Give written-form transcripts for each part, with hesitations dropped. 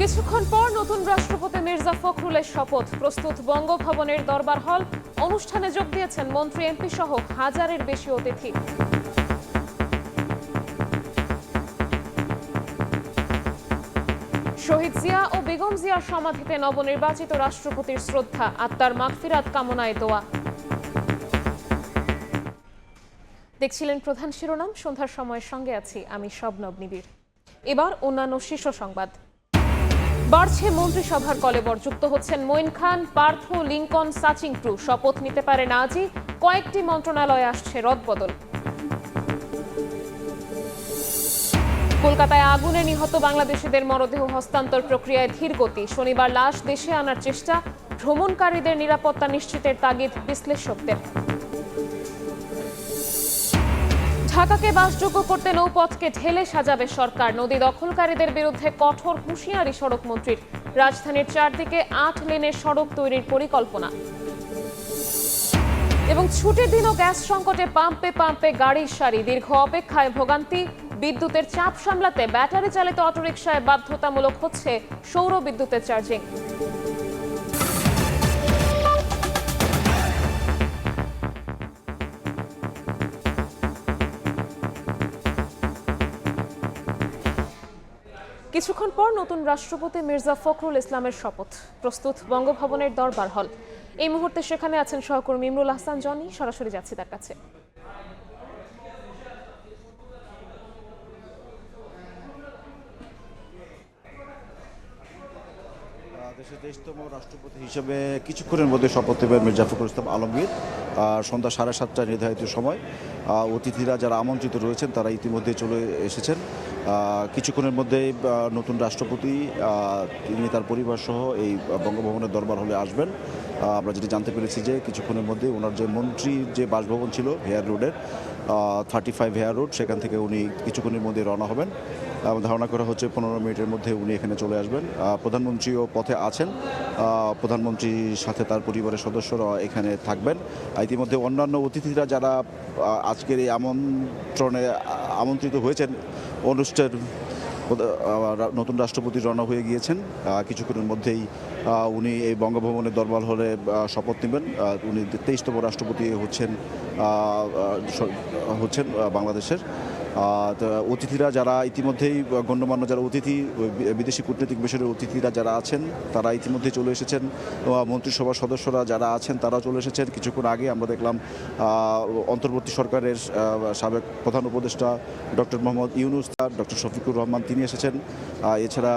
কিছুক্ষণ পর নতুন রাষ্ট্রপতি মির্জা ফখরুলের শপথ। প্রস্তুত বঙ্গভবনের দরবার হল। অনুষ্ঠানে যোগ দিয়েছেন মন্ত্রী, এমপি সহ হাজারের বেশি অতিথি। শহীদ জিয়া ও বেগম জিয়ার সমাধিতে নবনির্বাচিত রাষ্ট্রপতির শ্রদ্ধা, আত্মার মাগফিরাত কামনায় দোয়া। দেখছিলেন প্রধান শিরোনাম। সন্ধ্যার সময়ের সঙ্গে আছি আমি শবনব নিবিড়। এবার অন্যান্য শীর্ষ সংবাদ। বাড়ছে মন্ত্রিসভার কলেবর। যুক্ত হচ্ছেন মঈন খান, পার্থ, লিঙ্কন, সাচিং টু। শপথ নিতে পারেন আজই। কয়েকটি মন্ত্রণালয়ে আসছে রদবদল। কলকাতায় আগুনে নিহত বাংলাদেশিদের মরদেহ হস্তান্তর প্রক্রিয়ায় ধীর গতি। শনিবার লাশ দেশে আনার চেষ্টা। ভ্রমণকারীদের নিরাপত্তা নিশ্চিতের তাগিদ বিশ্লেষকদের। ঢাকাকে বাসযোগ্য করতে নৌপথকে ঢেলে সাজাবে সরকার। নদী দখলকারীদের বিরুদ্ধে কঠোর হুঁশিয়ারি সড়কমন্ত্রীর। রাজধানীর চারদিকে 8 লেনের সড়ক তৈরির পরিকল্পনা। এবং ছুটির দিনও গ্যাস সংকটে পাম্পে পাম্পে গাড়ির সারি। দীর্ঘ অপেক্ষায় ভোগান্তি। বিদ্যুতের চাপ সামলাতে ব্যাটারি চালিত অটোরিকশায় বাধ্যতামূলক হচ্ছে সৌর বিদ্যুতের চার্জিং। কিছুক্ষণ পর নতুন রাষ্ট্রপতি মির্জা ফখরুল ইসলামের শপথ। প্রস্তুত বঙ্গভবনের দরবার হল। এই মুহূর্তে সেখানে আছেন সহকর্মী ইমরুল হাসান জনি। সরাসরি যাচ্ছি তার কাছে। দেশের 23তম রাষ্ট্রপতি হিসেবে কিছুক্ষণের মধ্যে শপথ নেবেন মির্জা ফখরুল ইসলাম আলমগীর। সন্ধ্যা 7:30 নির্ধারিত সময়। অতিথিরা যারা আমন্ত্রিত রয়েছেন তারা ইতিমধ্যে চলে এসেছেন। কিছুক্ষণের মধ্যেই নতুন রাষ্ট্রপতি তিনি তার পরিবার সহ এই বঙ্গভবনের দরবার হলে আসবেন। আমরা যেটি জানতে পেরেছি যে কিছুক্ষণের মধ্যে ওনার যে মন্ত্রীর যে বাসভবন ছিল হেয়ার রোডের 35 হেয়ার রোড, সেখান থেকে উনি কিছুক্ষণের মধ্যে রওনা হবেন। ধারণা করা হচ্ছে 15 মিনিটের মধ্যে উনি এখানে চলে আসবেন। প্রধানমন্ত্রীও পথে আছেন। প্রধানমন্ত্রীর সাথে তার পরিবারের সদস্যরা এখানে থাকবেন। ইতিমধ্যে অন্যান্য অতিথিরা যারা আজকের এই আমন্ত্রণে আমন্ত্রিত হয়েছেন, অনুষ্ঠান নতুন রাষ্ট্রপতি রওনা হয়ে গিয়েছেন। কিছুক্ষণের মধ্যেই উনি এই বঙ্গভবনের দরবার হলে শপথ নেবেন। উনি 23তম রাষ্ট্রপতি হচ্ছেন বাংলাদেশের। অতিথিরা যারা ইতিমধ্যেই গণ্যমান্য যারা অতিথি, বিদেশি কূটনৈতিক মিশনের অতিথিরা যারা আছেন তারা ইতিমধ্যেই চলে এসেছেন। মন্ত্রিসভার সদস্যরা যারা আছেন তারাও চলে এসেছেন। কিছুক্ষণ আগে আমরা দেখলাম অন্তর্বর্তী সরকারের সাবেক প্রধান উপদেষ্টা ডক্টর মোহাম্মদ ইউনুস, ডক্টর শফিকুর রহমান তিনি এসেছেন। এছাড়া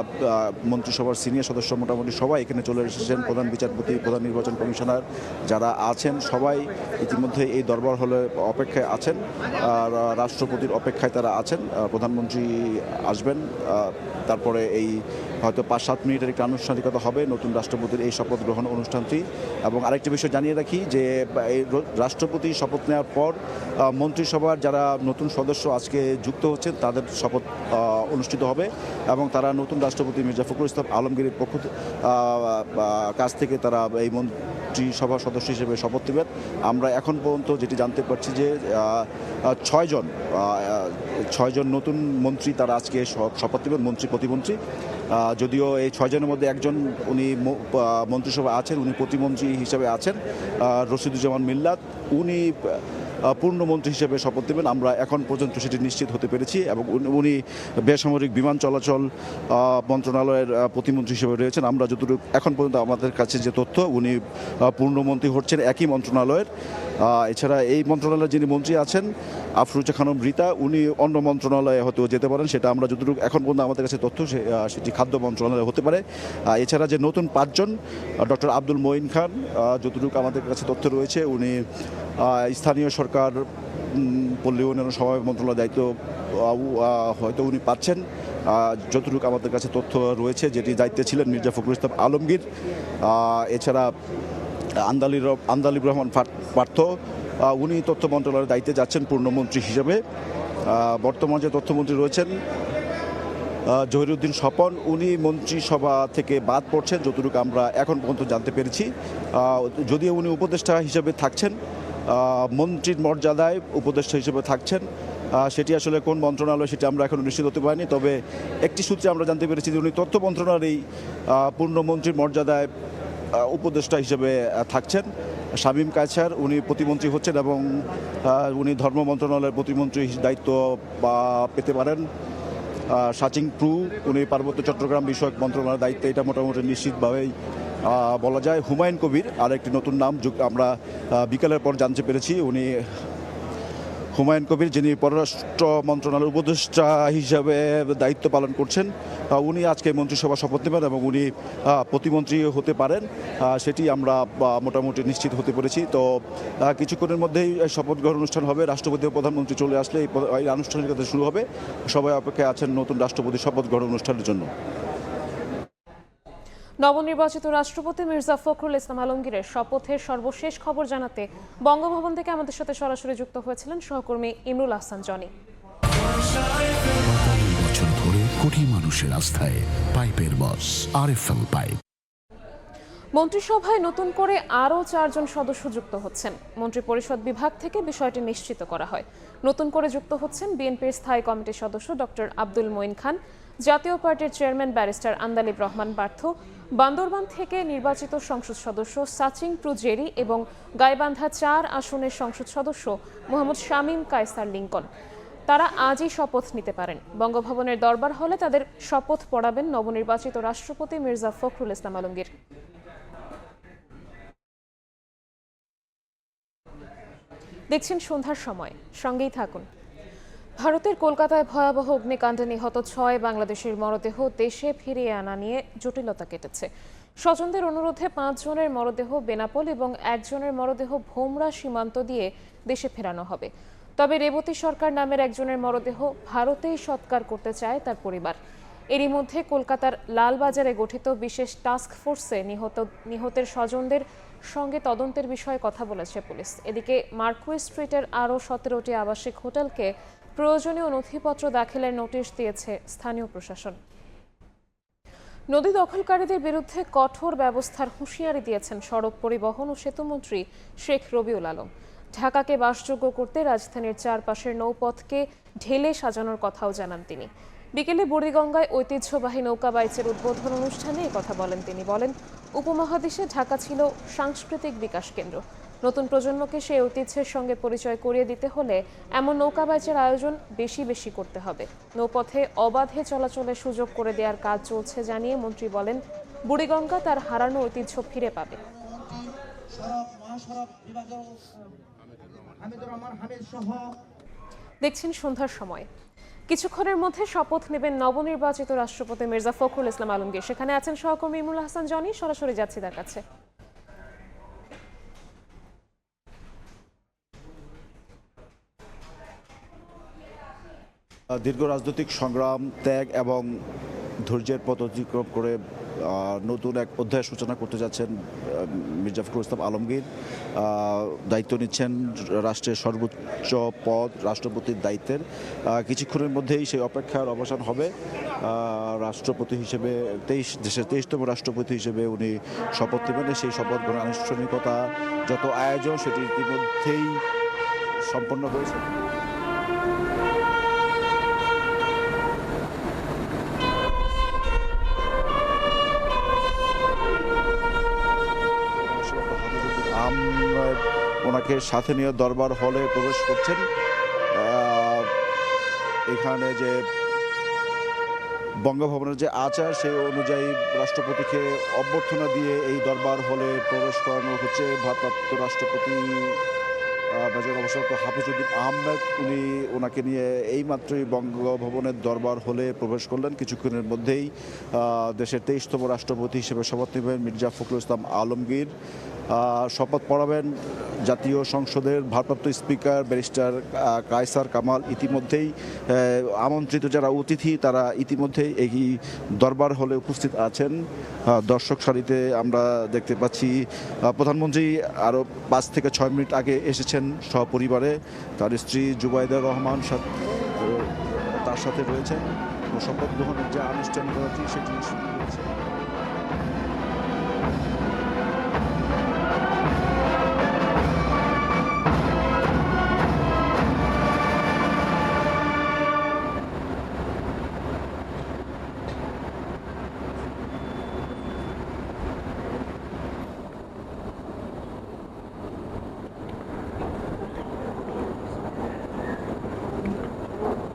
মন্ত্রিসভার সিনিয়র সদস্য মোটামুটি সবাই এখানে চলে এসেছেন। প্রধান বিচারপতি, প্রধান নির্বাচন কমিশনার যারা আছেন সবাই ইতিমধ্যে এই দরবার হলে অপেক্ষায় আছেন। আর রাষ্ট্রপতির অপেক্ষায় তারা আছেন। প্রধানমন্ত্রী আসবেন, তারপরে এই হয়তো 5-7 মিনিটের একটি আনুষ্ঠানিকতা হবে নতুন রাষ্ট্রপতির এই শপথ গ্রহণ অনুষ্ঠানটি। এবং আরেকটি বিষয় জানিয়ে রাখি যে এই রাষ্ট্রপতি শপথ নেওয়ার পর মন্ত্রিসভার যারা নতুন সদস্য আজকে যুক্ত হচ্ছেন তাদের শপথ অনুষ্ঠিত হবে এবং তারা নতুন রাষ্ট্রপতি মির্জা ফখরুল ইসলাম আলমগীরের কাছ থেকে তারা এই মন্ত্রিসভার সদস্য হিসেবে শপথ নেবেন। আমরা এখন পর্যন্ত যেটি জানতে পারছি যে 6 জন নতুন মন্ত্রী তারা আজকে শপথ নেবেন, মন্ত্রী প্রতিমন্ত্রী। যদিও এই 6 জনের মধ্যে একজন উনি মন্ত্রিসভা আছেন, উনি প্রতিমন্ত্রী হিসেবে আছেন, রশিদুজ্জামান মিল্লাত। উনি পূর্ণমন্ত্রী হিসেবে শপথ নেবেন। আমরা এখন পর্যন্ত সেটি নিশ্চিত হতে পেরেছি এবং উনি বেসামরিক বিমান চলাচল মন্ত্রণালয়ের প্রতিমন্ত্রী হিসেবে রয়েছেন। আমরা যতটুকু এখন পর্যন্ত আমাদের কাছে যে তথ্য, উনি পূর্ণমন্ত্রী হচ্ছেন একই মন্ত্রণালয়ের। এছাড়া এই মন্ত্রণালয়ের যিনি মন্ত্রী আছেন আফরুজা খানম রীতা, উনি অন্য মন্ত্রণালয়ে হয়তো যেতে পারেন, সেটা আমরা যতটুকু এখন পর্যন্ত আমাদের কাছে তথ্য সেটি খাদ্য মন্ত্রণালয় হতে পারে। এছাড়া যে নতুন 5 জন, ডক্টর আব্দুল মঈন খান, যতটুকু আমাদের কাছে তথ্য রয়েছে উনি স্থানীয় সরকার পল্লী উন্নয়ন সমবায় মন্ত্রণালয়ের দায়িত্ব হয়তো উনি পাচ্ছেন। যতটুকু আমাদের কাছে তথ্য রয়েছে যেটি দায়িত্বে ছিলেন মির্জা ফখরুল ইসলাম আলমগীর। এছাড়া আন্দালিব রহমান পার্থ, উনি তথ্য মন্ত্রণালয়ের দায়িত্বে যাচ্ছেন পূর্ণমন্ত্রী হিসেবে। বর্তমান যে তথ্যমন্ত্রী রয়েছেন জহিরুদ্দিন স্বপন, উনি মন্ত্রিসভা থেকে বাদ পড়ছেন যতটুকু আমরা এখন পর্যন্ত জানতে পেরেছি। যদিও উনি উপদেষ্টা হিসেবে থাকছেন, মন্ত্রীর মর্যাদায় উপদেষ্টা হিসেবে থাকছেন। সেটি আসলে কোন মন্ত্রণালয় সেটি আমরা এখনো নিশ্চিত হতে পারিনি। তবে একটি সূত্রে আমরা জানতে পেরেছি যে উনি তথ্য মন্ত্রণালয়ের পূর্ণমন্ত্রীর মর্যাদায় উপদেষ্টা হিসেবে থাকছেন। শামীম কায়সার উনি প্রতিমন্ত্রী হচ্ছেন এবং উনি ধর্ম মন্ত্রণালয়ের প্রতিমন্ত্রী দায়িত্ব পেতে পারেন। সাচিং প্রু উনি পার্বত্য চট্টগ্রাম বিষয়ক মন্ত্রণালয়ের দায়িত্বে, এটা মোটামুটি নিশ্চিতভাবেই বলা যায়। হুমায়ুন কবির আর একটি নতুন নাম আমরা বিকালের পর জানতে পেরেছি। উনি হুমায়ুন কবির, যিনি পররাষ্ট্র মন্ত্রণালয়ের উপদেষ্টা হিসাবে দায়িত্ব পালন করছেন, উনি আজকে মন্ত্রিসভা শপথ নেবেন এবং উনি প্রতিমন্ত্রী হতে পারেন, সেটি আমরা মোটামুটি নিশ্চিত হতে পেরেছি। তো কিছুক্ষণের মধ্যেই শপথ গ্রহণ অনুষ্ঠান হবে। রাষ্ট্রপতি ও প্রধানমন্ত্রী চলে আসলে এই আনুষ্ঠানিকতা শুরু হবে। সবাই অপেক্ষায় আছেন নতুন রাষ্ট্রপতি শপথ গ্রহণ অনুষ্ঠানের জন্য। নবনির্বাচিত রাষ্ট্রপতি মির্জা ফখরুল ইসলাম আলমগীরের শপথের সর্বশেষ খবর জানাতে বঙ্গভবন থেকে আমাদের সাথে সরাসরি যুক্ত হয়েছিলেন সহকর্মী ইমরুল আহসান জনি। ৪৫ বছর ধরে কোটি মানুষের আস্থায় পাইপের বস আরএফএল পাইপ। মন্ত্রিসভায় নতুন করে আরও 4 জন সদস্য যুক্ত হচ্ছেন। মন্ত্রিপরিষদ বিভাগ থেকে বিষয়টি নিশ্চিত করা হয়। নতুন করে যুক্ত হচ্ছেন বিএনপির স্থায়ী কমিটির সদস্য ডক্টর আব্দুল মঈন খান, জাতীয় পার্টির চেয়ারম্যান ব্যারিস্টার আন্দালিব রহমান পার্থ, বান্দরবান থেকে নির্বাচিত সংসদ সদস্য সাচিং প্রু জেরি এবং গাইবান্ধা 4 আসনের সংসদ সদস্য মোহাম্মদ শামীম কায়সার লিঙ্কন। তারা আজই শপথ নিতে পারেন। বঙ্গভবনের দরবার হলে তাদের শপথ পড়াবেন নবনির্বাচিত রাষ্ট্রপতি মির্জা ফখরুল ইসলাম আলমগীর। দেখছেন সন্ধ্যার সময়, সঙ্গেই থাকুন। ভারতের কলকাতায় ভয়াবহ অগ্নিকাণ্ডে নিহত 6 বাংলাদেশের মরদেহ দেশে ফিরিয়ে আনা নিয়ে জটিলতা কেটেছে। স্বজনদের অনুরোধে 5 জনের মরদেহ বেনাপোল এবং 1 জনের মরদেহ ভোমরা সীমান্ত দিয়ে দেশে ফেরানো হবে। তবে রেবতী সরকার নামের একজনের মরদেহ ভারতেই সৎকার করতে চায় তার পরিবার। এরই মধ্যে কলকাতার লালবাজারে গঠিত বিশেষ টাস্ক ফোর্সে নিহতের স্বজনদের সঙ্গে তদন্তের বিষয়ে কথা বলেছে পুলিশ। এদিকে মার্কুই স্ট্রিটের আরও 17টি আবাসিক হোটেলকে প্রয়োজনীয় নথিপত্র দাখিলের নোটিশ দিয়েছে স্থানীয় প্রশাসন। নদী দখলকারীদের বিরুদ্ধে কঠোর ব্যবস্থার হুঁশিয়ারি দিয়েছেন সড়ক পরিবহন ও সেতুমন্ত্রী শেখ রবিউল আলম। ঢাকাকে বাসযোগ্য করতে রাজধানীর চারপাশের নৌপথকে ঢেলে সাজানোর কথাও জানান তিনি। বিকেলে বুড়িগঙ্গায় ঐতিহ্যবাহী নৌকা বাইচের উদ্বোধন অনুষ্ঠানে কথা বলেন তিনি। বলেন, উপমহাদেশে ঢাকা ছিল সাংস্কৃতিক বিকাশ কেন্দ্র। নতুন প্রজন্মকে সেই ঐতিহ্যের সঙ্গে পরিচয় করিয়ে দিতে হলে এমন নৌকা বাইচের আয়োজন বেশি বেশি করতে হবে। নৌপথে অবাধে চলাচলের সুযোগ করে দেওয়ার কাজ চলছে জানিয়ে মন্ত্রী বলেন, বুড়িগঙ্গা তার হারানো ঐতিহ্য ফিরে পাবে। দেখছেন সন্ধ্যার সময়। কিছুক্ষণের মধ্যে শপথ নেবেন নবনির্বাচিত রাষ্ট্রপতি মির্জা ফখরুল ইসলাম আলমগীর। সেখানে আছেন সহকর্মী ইমরুল আহসান জনি। সরাসরি যাচ্ছি তার কাছে। দীর্ঘ রাজনৈতিক সংগ্রাম, ত্যাগ এবং ধৈর্যের পথ অতিক্রম করে নতুন এক অধ্যায়ের সূচনা করতে যাচ্ছেন মির্জা ফখরুল ইসলাম আলমগীর। দায়িত্ব নিচ্ছেন রাষ্ট্রের সর্বোচ্চ পদ, রাষ্ট্রপতির দায়িত্বের। কিছুক্ষণের মধ্যেই সেই অপেক্ষার অবসান হবে। রাষ্ট্রপতি হিসেবে দেশের 23তম রাষ্ট্রপতি হিসেবে উনি শপথ নেবেন। সেই শপথ গ্রহণ আনুষ্ঠানিকতা যত আয়োজন সেটি ইতিমধ্যেই সম্পন্ন হয়েছে। ওনাকে সাথে নিয়ে দরবার হলে প্রবেশ করছেন। এখানে যে বঙ্গভবনের যে আচার সেই অনুযায়ী রাষ্ট্রপতিকে অভ্যর্থনা দিয়ে এই দরবার হলে প্রবেশ করানো হচ্ছে। ভারপ্রাপ্ত রাষ্ট্রপতি মেজর অবসরপ্রাপ্ত হাফিজউদ্দিন আহমেদ ওনাকে নিয়ে এইমাত্রই বঙ্গভবনের দরবার হলে প্রবেশ করলেন। কিছুক্ষণের মধ্যেই দেশের 23তম রাষ্ট্রপতি হিসেবে শপথ নেবেন মির্জা ফখরুল ইসলাম আলমগীর। শপথ পড়াবেন জাতীয় সংসদের ভারপ্রাপ্ত স্পিকার ব্যারিস্টার কায়সার কামাল। ইতিমধ্যেই আমন্ত্রিত যারা অতিথি তারা ইতিমধ্যেই এই দরবার হলে উপস্থিত আছেন। দর্শক সারিতে আমরা দেখতে পাচ্ছি প্রধানমন্ত্রী আরও 5 থেকে 6 মিনিট আগে এসেছেন সপরিবারে। তার স্ত্রী জুবাইদা রহমান তার সাথে রয়েছেন। শপথ গ্রহণের যে আনুষ্ঠানিকতাটি সেটি শুরু হয়েছে।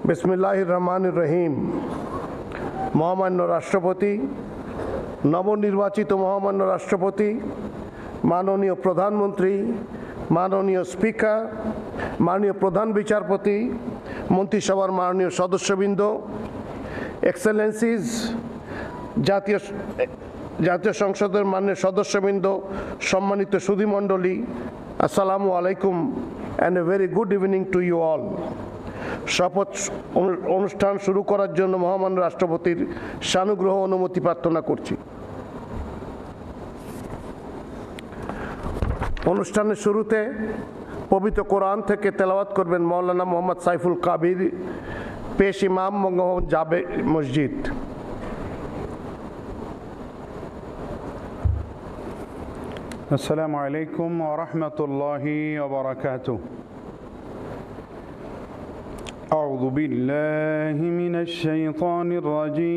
বিসমিল্লাহির রহমানির রহিম। মহামান্য রাষ্ট্রপতি, নবনির্বাচিত মহামান্য রাষ্ট্রপতি, মাননীয় প্রধানমন্ত্রী, মাননীয় স্পিকার, মাননীয় প্রধান বিচারপতি, মন্ত্রিসভার মাননীয় সদস্যবৃন্দ, এক্সেলেন্সিজ, জাতীয় সংসদের মাননীয় সদস্যবৃন্দ, সম্মানিত সুধীমণ্ডলী, আসসালামু আলাইকুম and a very good evening to you all. শপথ অনুষ্ঠান শুরু করার জন্য মহামান্য রাষ্ট্রপতির সানুগ্রহ অনুমতি প্রার্থনা করছি। অনুষ্ঠানের শুরুতে পবিত্র কোরআন থেকে তেলাওয়াত করবেন মাওলানা মোহাম্মদ সাইফুল কাবির, পেশ ইমাম বঙ্গভবন জামে মসজিদ। السلام عليكم ورحمة الله وبركاته. أعوذ بالله من الشيطان الرجيم.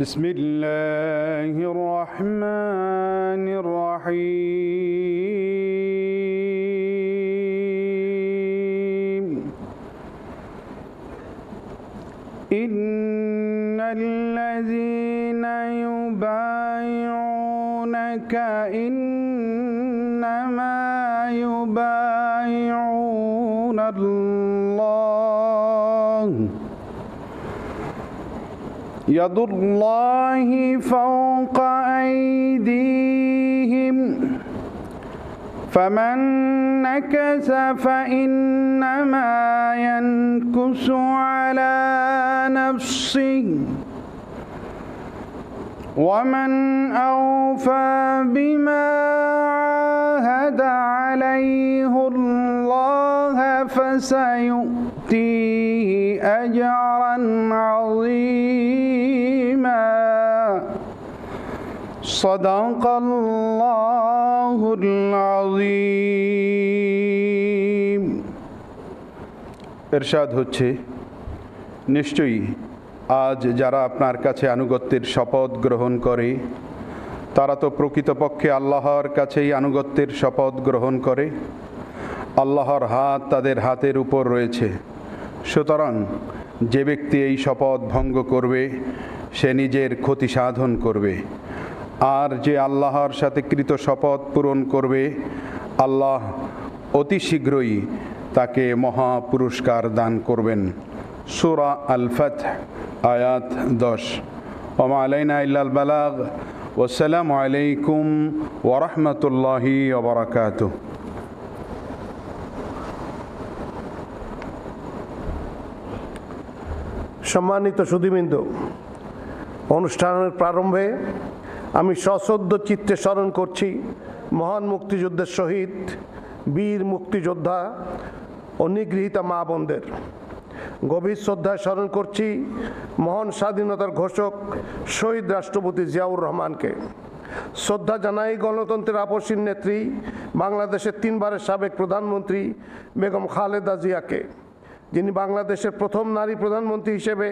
بسم الله الرحمن الرحيم. إن الذين يبايعونك إنما يبايعون الله يد الله فوق أيديهم فمن نكث فإنما ينكث على نفسه ومن أوفى بما عاهد عليه الله فسيؤتيه أجرا عظيما. صدق الله العظيم. ইরশাদ হচ্ছে, নিশ্চয়ই আজ যারা আপনার কাছে আনুগত্যের শপথ গ্রহণ করে তারা তো প্রকৃতপক্ষে আল্লাহর কাছেই আনুগত্যের শপথ গ্রহণ করে। আল্লাহর হাত তাদের হাতের উপর রয়েছে। সুতরাং যে ব্যক্তি এই শপথ ভঙ্গ করবে সে নিজের ক্ষতি সাধন করবে, আর যে আল্লাহর সাথে কৃত শপথ পূরণ করবে আল্লাহ অতি শীঘ্রই তাকে মহা পুরস্কার দান করবেন। সূরা আল ফাতহ আয়াত 10। ওয়া মা আলাইনা ইল্লাল বালাগ। ওয়াসসালামু আলাইকুম ওয়া রাহমাতুল্লাহি ওয়া বারাকাতুহু। সম্মানিত সুধীবৃন্দ, অনুষ্ঠানের প্রারম্ভে আমি সশ্রদ্ধ চিত্তে স্মরণ করছি মহান মুক্তিযুদ্ধের শহীদ, বীর মুক্তিযোদ্ধা ও নিগৃহীতা মা বোনদের। গভীর শ্রদ্ধায় স্মরণ করছি মহান স্বাধীনতার ঘোষক শহীদ রাষ্ট্রপতি জিয়াউর রহমানকে। শ্রদ্ধা জানাই গণতন্ত্রের আপসীর নেত্রী, বাংলাদেশের 3 বারের সাবেক প্রধানমন্ত্রী বেগম খালেদা জিয়াকে, যিনি বাংলাদেশের প্রথম নারী প্রধানমন্ত্রী হিসেবে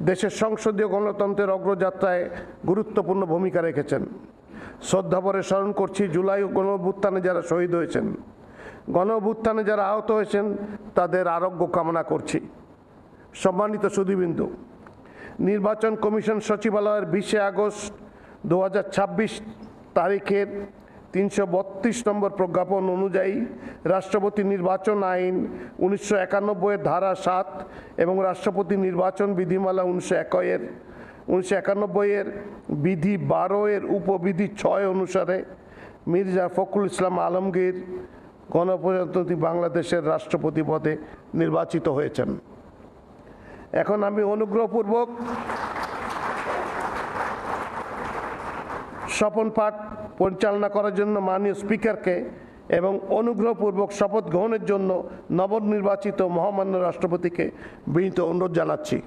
দেশের সংসদীয় গণতন্ত্রের অগ্রযাত্রায় গুরুত্বপূর্ণ ভূমিকা রেখেছেন। শ্রদ্ধাভরে স্মরণ করছি জুলাই গণ অভ্যুত্থানে যারা শহীদ হয়েছেন, গণ অভ্যুত্থানে যারা আহত হয়েছেন তাদের আরোগ্য কামনা করছি। সম্মানিত সুধীবৃন্দ, নির্বাচন কমিশন সচিবালয়ের 20 আগস্ট 2026 তারিখের 332 নম্বর প্রজ্ঞাপন অনুযায়ী রাষ্ট্রপতি নির্বাচন আইন 1991 ধারা 7 এবং রাষ্ট্রপতি নির্বাচন বিধিমালা 1991 এর বিধি 12 এর উপবিধি 6 অনুসারে মির্জা ফখরুল ইসলাম আলমগীর গণপ্রজাতন্ত্রী বাংলাদেশের রাষ্ট্রপতি পদে নির্বাচিত হয়েছেন। এখন আমি অনুগ্রহপূর্বক শপথ পাঠ পরিচালনা করার জন্য মাননীয় স্পিকারকে এবং অনুগ্রহপূর্বক শপথ গ্রহণের জন্য নবনির্বাচিত মহামান্য রাষ্ট্রপতিকে বিনীত অনুরোধ জানাচ্ছি।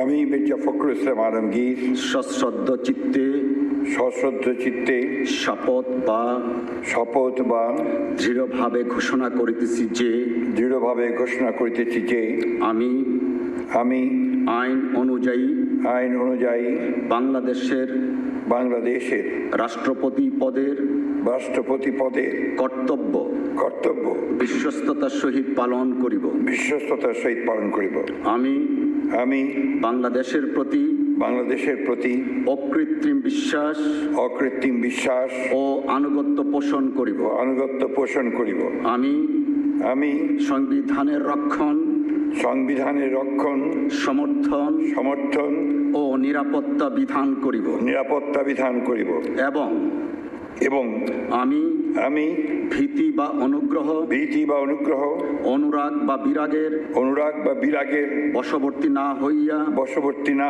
আমি মির্জা ফখরুল ইসলাম আলমগীর সশ্রদ্ধ চিত্তে সশ্রদ্ধ চিত্তে শপথ বা দৃঢ়ভাবে ঘোষণা করিতেছি যে আমি আইন অনুযায়ী বাংলাদেশের রাষ্ট্রপতি পদের কর্তব্য বিশ্বস্ততার সহিত পালন করিব। আমি বাংলাদেশের প্রতি অকৃত্রিম বিশ্বাস ও আনুগত্য পোষণ করিব। আমি সংবিধানের রক্ষণ সমর্থন ও নিরাপত্তা বিধান করিব এবং আমি ভীতি বা অনুগ্রহ অনুরাগ বা বিরাগের বশবর্তী না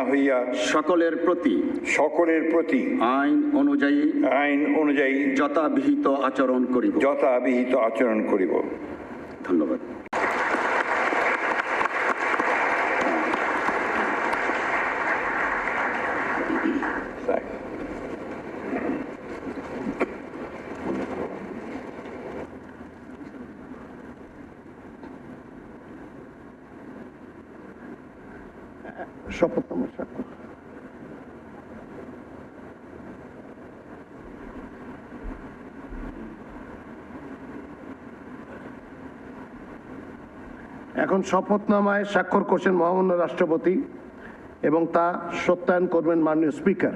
হইয়া সকলের প্রতি আইন অনুযায়ী যথাবিহিত আচরণ করিব। ধন্যবাদ। শপথনামা স্বাক্ষর। এখন শপথনামায় স্বাক্ষর করছেন মহামান্য রাষ্ট্রপতি এবং তা সত্যায়ন করবেন মাননীয় স্পিকার।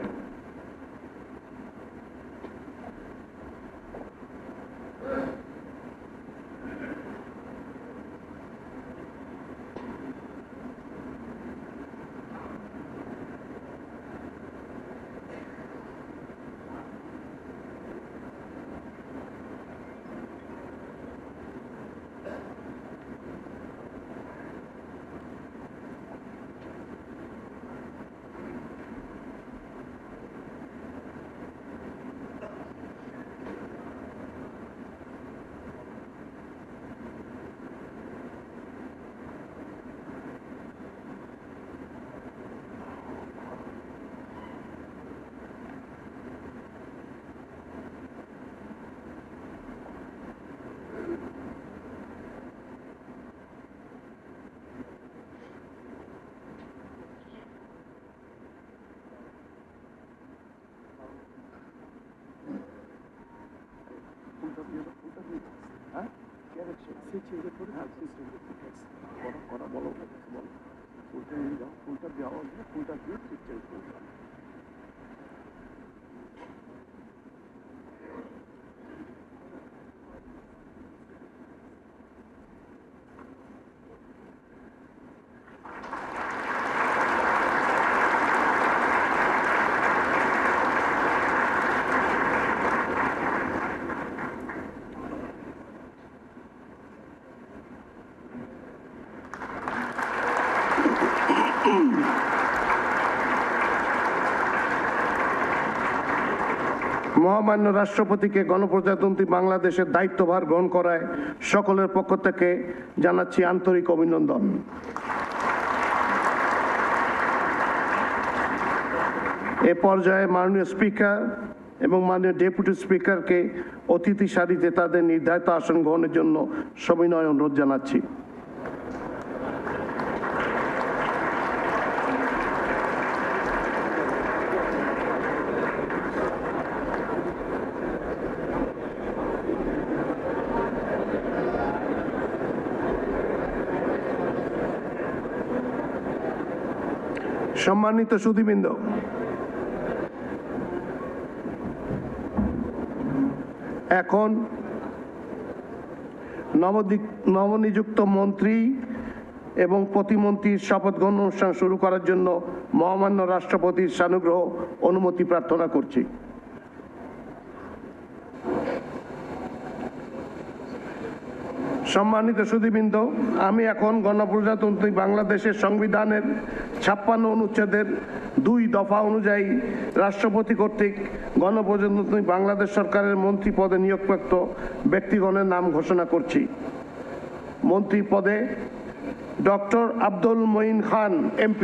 মহামান্য রাষ্ট্রপতিকে গণপ্রজাতন্ত্রী বাংলাদেশের দায়িত্বভার গ্রহণ করায় সকলের পক্ষ থেকে জানাচ্ছি আন্তরিক অভিনন্দন। এ পর্যায়ে মাননীয় স্পিকার এবং মাননীয় ডেপুটি স্পিকারকে অতিথি সারিতে তাদের নির্ধারিত আসন গ্রহণের জন্য সবিনয় অনুরোধ জানাচ্ছি। সম্মানিত সুধীবৃন্দ, এখন নবনিযুক্ত মন্ত্রী এবং প্রতিমন্ত্রীর শপথ গ্রহণ অনুষ্ঠান শুরু করার জন্য মহামান্য রাষ্ট্রপতির সানুগ্রহ অনুমতি প্রার্থনা করছি। সম্মানিত সুধীবৃন্দ, আমি এখন গণপ্রজাতন্ত্রী বাংলাদেশের সংবিধানের 56 অনুচ্ছেদের 2 দফা অনুযায়ী রাষ্ট্রপতি কর্তৃক গণপ্রজাতন্ত্রী বাংলাদেশ সরকারের মন্ত্রী পদে নিয়োগপ্রাপ্ত ব্যক্তিগণের নাম ঘোষণা করছি। মন্ত্রী পদে ডক্টর আব্দুল মঈন খান MP,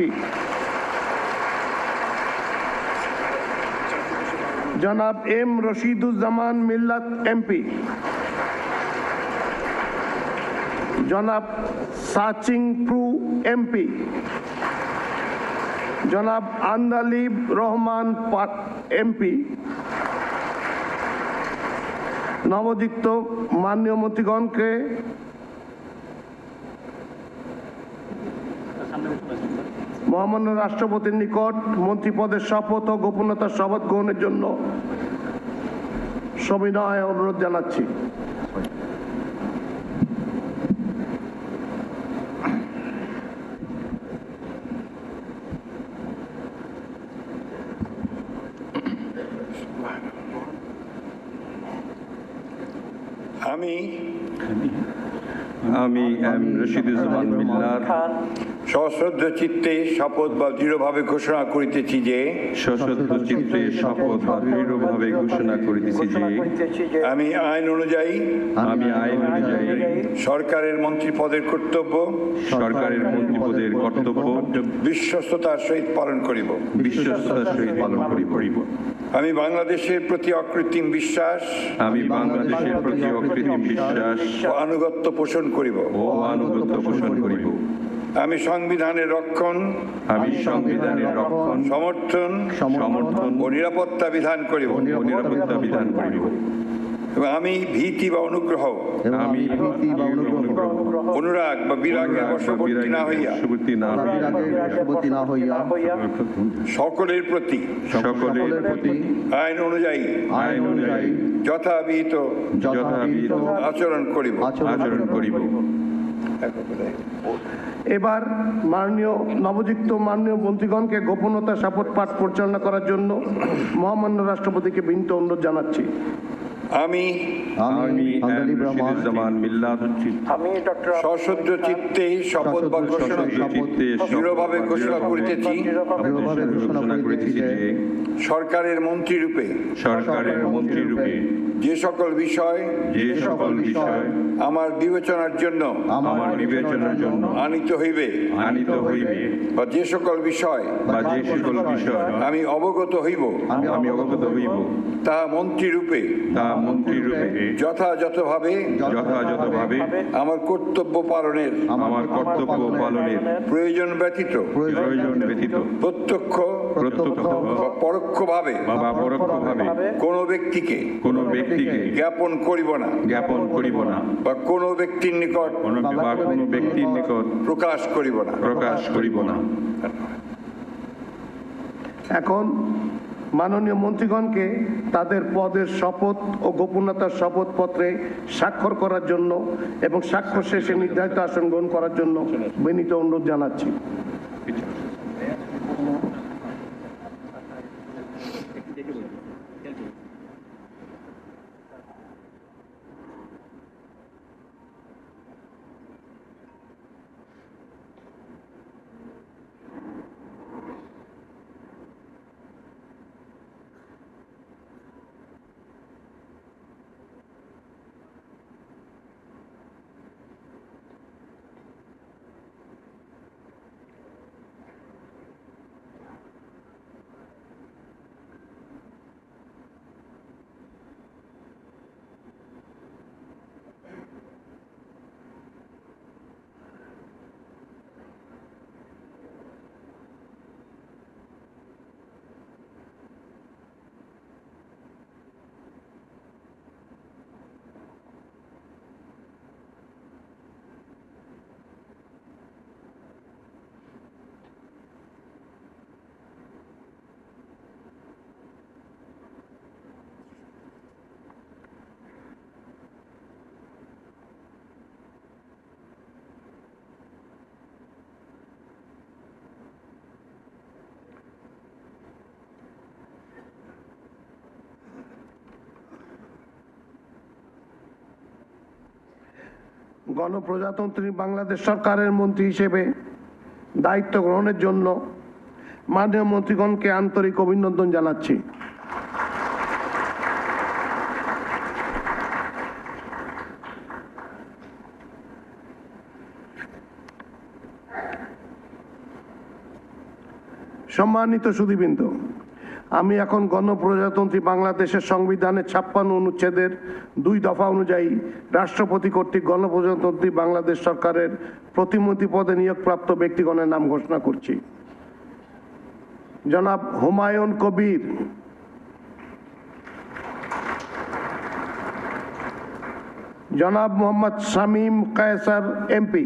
জনাব এম রশিদুজ্জামান মিল্লাত এমপি, জনাব সাচিং প্রু এমপি, জনাব আন্দালিব রহমান এমপি। নবযুক্ত মাননীয় মন্ত্রীগণকে মহামান্য রাষ্ট্রপতির নিকট মন্ত্রী পদের শপথ ও গোপনীয়তার শপথ গ্রহণের জন্য সবিনয় অনুরোধ জানাচ্ছি। আমি এম রশিদুজ্জামান মিল্লাত সশ্রদ্ধ চিত্তে শপথ বা দৃঢ়ভাবে ঘোষণা করিতেছি যে আমি আইন অনুযায়ী সরকারের মন্ত্রী পদের কর্তব্য বিশ্বস্ততার সহিত পালন করিব। আমি বাংলাদেশের প্রতি অকৃত্রিম বিশ্বাস ও আনুগত্য পোষণ করিব। আমি সংবিধানের রক্ষণ সমর্থন ও নিরাপত্তা বিধান করিব। এবং আমি ভীতি বা অনুগ্রহ অনুরাগ বা বিরাগের বশবর্তী না হইয়া সকলের প্রতি আইন অনুযায়ী যথাবিহিত আচরণ করিব। এবার নবযুক্ত মাননীয় মন্ত্রীগণকে গোপনীয়তা শপথ পাঠ পরিচালনা করার জন্য মহামান্য রাষ্ট্রপতিকে বিনীত অনুরোধ জানাচ্ছি। আমি সশ্রদ্ধ চিত্তে শপথ বা দৃঢ়ভাবে ঘোষণা করিতেছি সরকারের মন্ত্রী রূপে যে সকল বিষয় আমার বিবেচনার জন্য আনিত হইবে বা যে সকল বিষয় আমি অবগত হইব তা মন্ত্রী রূপে যথাযথভাবে আমার কর্তব্য পালনের প্রয়োজন ব্যতীত প্রত্যক্ষ বা পরোক্ষভাবে কোনো ব্যক্তিকে জ্ঞাপন করিব না বা কোনো ব্যক্তির নিকট প্রকাশ করিব না। এখন মাননীয় মন্ত্রীগণকে তাদের পদের শপথ ও গোপনীয়তার শপথপত্রে স্বাক্ষর করার জন্য এবং স্বাক্ষর শেষে নির্ধারিত আসন গ্রহণ করার জন্য বিনীত অনুরোধ জানাচ্ছি। গণপ্রজাতন্ত্রী বাংলাদেশ সরকারের মন্ত্রী হিসেবে দায়িত্ব গ্রহণের জন্য মাননীয় মন্ত্রীগণকে আন্তরিক অভিনন্দন জানাচ্ছি। সম্মানিত সুধীবৃন্দ, আমি এখন গণপ্রজাতন্ত্রী বাংলাদেশের সংবিধানের 56 অনুচ্ছেদের 2 দফা অনুযায়ী রাষ্ট্রপতি কর্তৃক গণপ্রজাতন্ত্রী বাংলাদেশ সরকারের প্রতিমন্ত্রী পদে নিয়োগপ্রাপ্ত ব্যক্তিগণের নাম ঘোষণা করছি। জনাব হুমায়ুন কবির, জনাব মোহাম্মদ শামীম কায়সার এমপি,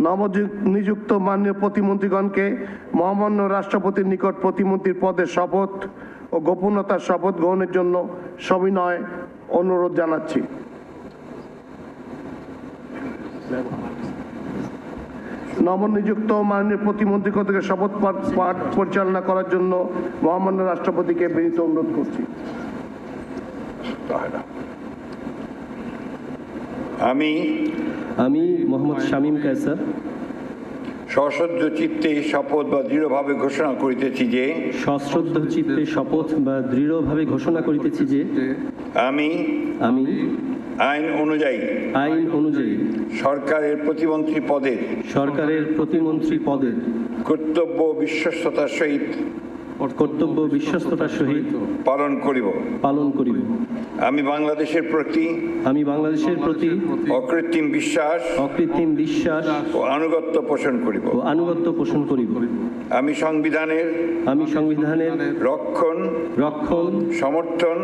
নবনিযুক্ত মাননীয় প্রতিমন্ত্রীগণকে মহামান্য রাষ্ট্রপতির নিকট প্রতিমন্ত্রীর পদের শপথ ও গোপনীয়তার শপথ গ্রহণের জন্য সবিনয় অনুরোধ জানাচ্ছি। নবনিযুক্ত মাননীয় প্রতিমন্ত্রী থেকে শপথ পাঠ পরিচালনা করার জন্য মহামান্য রাষ্ট্রপতিকে বিনীত অনুরোধ করছি। আমি মোহাম্মদ শামীম কায়সার সশ্রদ্ধ চিত্তে শপথ বা দৃঢ়ভাবে ঘোষণা করিতেছি যে আমি আইন অনুযায়ী সরকারের প্রতিমন্ত্রী পদের কর্তব্য বিশ্বস্ততার সহিত পালন করিব। আমি বাংলাদেশের প্রতি অকৃত্রিম বিশ্বাস ও আনুগত্য পোষণ করিব। আমি সংবিধানের রক্ষণ সমর্থন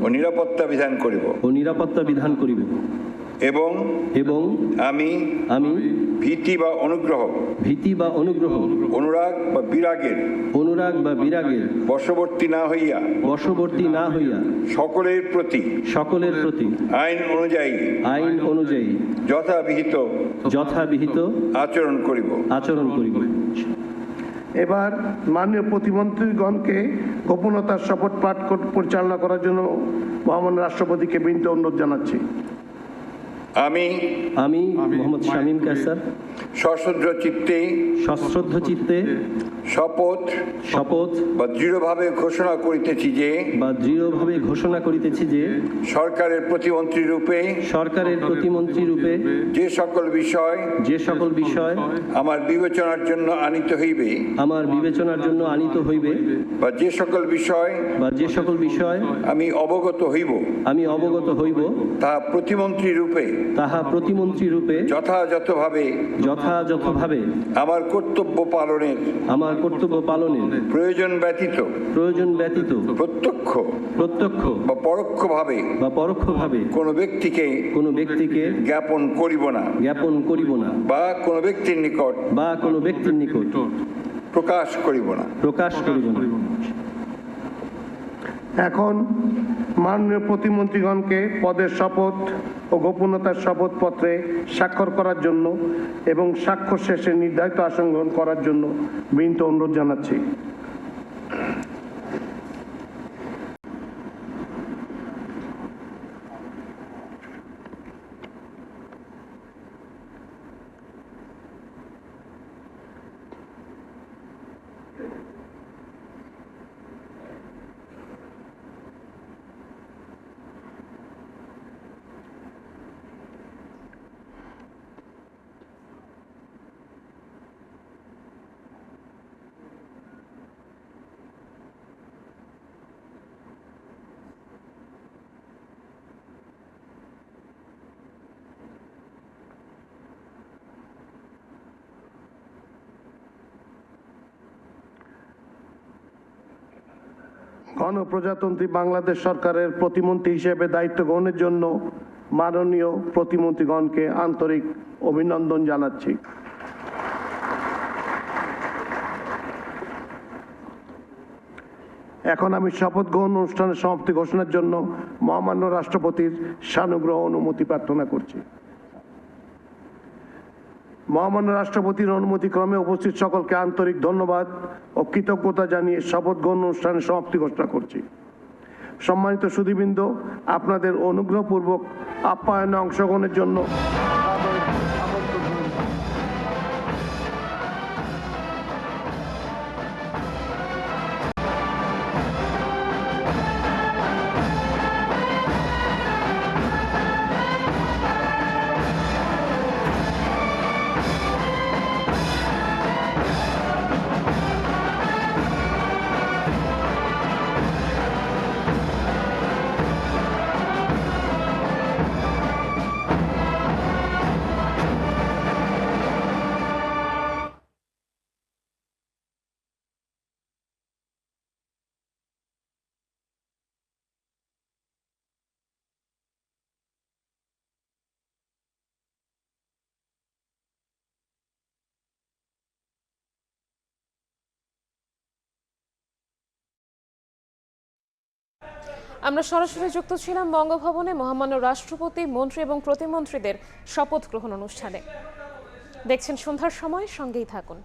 ও নিরাপত্তা বিধান করিব এবং আমি ভীতি বা অনুগ্রহ অনুরাগ বা বিরাগের বশবর্তী না হইয়া সকলের প্রতি আইন অনুযায়ী যথাবিহিত আচরণ করিব। এবার মাননীয় প্রতিমন্ত্রীগণকে গোপনীয়তার শপথ পাঠ পরিচালনা করার জন্য মহামান্য রাষ্ট্রপতিকে বিনীত অনুরোধ জানাচ্ছি। আমি মোহাম্মদ শামীম কায়সার সশ্রদ্ধ চিত্তে শপথ বা দৃঢ়ভাবে ঘোষণা করিতেছি যে সরকারের প্রতিমন্ত্রী রূপে যে সকল বিষয় আমার বিবেচনার জন্য আনিত হইবে বা যে সকল বিষয় আমি অবগত হইব তাহা প্রতিমন্ত্রী রূপে যথাযথভাবে আমার কর্তব্য পালনের প্রয়োজন ব্যতীত প্রত্যক্ষ বা পরোক্ষভাবে কোনো ব্যক্তিকে জ্ঞাপন করিব না বা কোনো ব্যক্তির নিকট প্রকাশ করিব না। এখন মাননীয় প্রতিমন্ত্রীগণকে পদের শপথ ও গোপনীয়তার শপথপত্রে স্বাক্ষর করার জন্য এবং স্বাক্ষর শেষে নির্ধারিত আসন গ্রহণ করার জন্য বিনীত অনুরোধ জানাচ্ছি। গণপ্রজাতন্ত্রী বাংলাদেশ সরকারের প্রতিমন্ত্রী হিসেবে দায়িত্ব গ্রহণের জন্য মাননীয় প্রতিমন্ত্রীগণকে আন্তরিক অভিনন্দন জানাচ্ছি। এখন আমি শপথ গ্রহণ অনুষ্ঠানের সমাপ্তি ঘোষণার জন্য মহামান্য রাষ্ট্রপতির সানুগ্রহ অনুমতি প্রার্থনা করছি। মহামান্য রাষ্ট্রপতির অনুমতিক্রমে উপস্থিত সকলকে আন্তরিক ধন্যবাদ ও কৃতজ্ঞতা জানিয়ে শপথ গ্রহণ অনুষ্ঠানের সমাপ্তি ঘোষণা করছি। সম্মানিত সুধীবৃন্দ, আপনাদের অনুগ্রহপূর্বক আপ্যায়নে অংশগ্রহণের জন্য আমরা সরাসরি যুক্ত ছিলাম বঙ্গভবনে মহামান্য রাষ্ট্রপতি, মন্ত্রী এবং প্রতিমন্ত্রীদের শপথ গ্রহণ অনুষ্ঠানে। দেখছেন সন্ধ্যার সময়, সঙ্গেই থাকুন।